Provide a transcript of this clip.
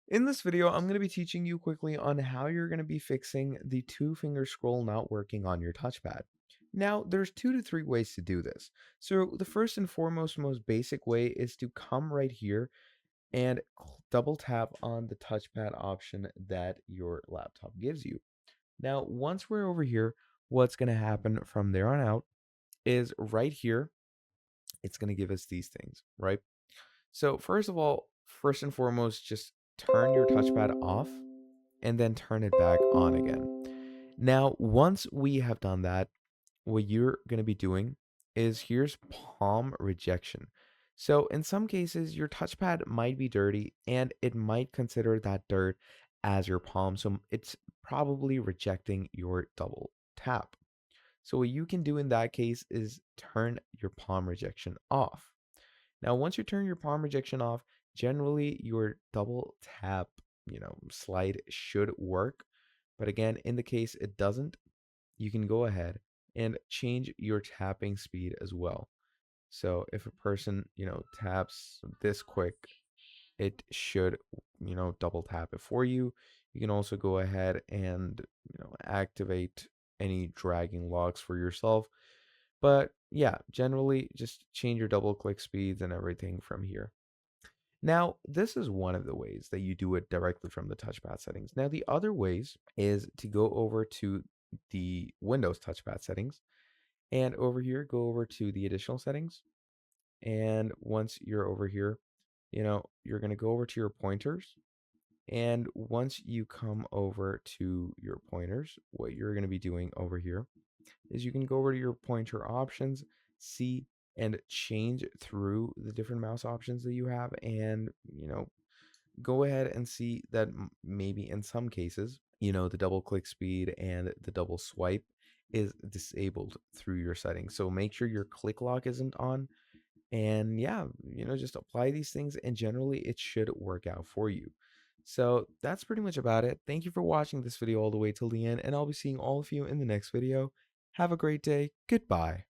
In this video, I'm going to be teaching you quickly on how you're going to be fixing the two-finger scroll not working on your touchpad. Now, there's 2 to 3 ways to do this. So the first and foremost, most basic way is to come right here and double tap on the touchpad option that your laptop gives you. Now, once we're over here, what's going to happen from there on out is right here, it's going to give us these things, right? So first of all, first and foremost, just turn your touchpad off and then turn it back on again. Now, once we have done that, what you're going to be doing is here's palm rejection. So in some cases, your touchpad might be dirty and it might consider that dirt as your palm. So it's probably rejecting your double tap. So what you can do in that case is turn your palm rejection off. Now, once you turn your palm rejection off, generally your double tap, slide should work. But again, in the case it doesn't, you can go ahead and change your tapping speed as well. So if a person, taps this quick, it should, double tap it for you. You can also go ahead and, activate any dragging locks for yourself. But yeah, generally just change your double click speeds and everything from here. Now, this is one of the ways that you do it directly from the touchpad settings. Now, the other ways is to go over to the Windows touchpad settings and over here, go over to the additional settings. And once you're over here, you're going to go over to your pointers. And once you come over to your pointers, what you're going to be doing over here is you can go over to your pointer options, see and change through the different mouse options that you have and, go ahead and see that maybe in some cases, the double click speed and the double swipe is disabled through your settings. So make sure your click lock isn't on and yeah, just apply these things and generally it should work out for you. So that's pretty much about it. Thank you for watching this video all the way till the end, and I'll be seeing all of you in the next video. Have a great day. Goodbye.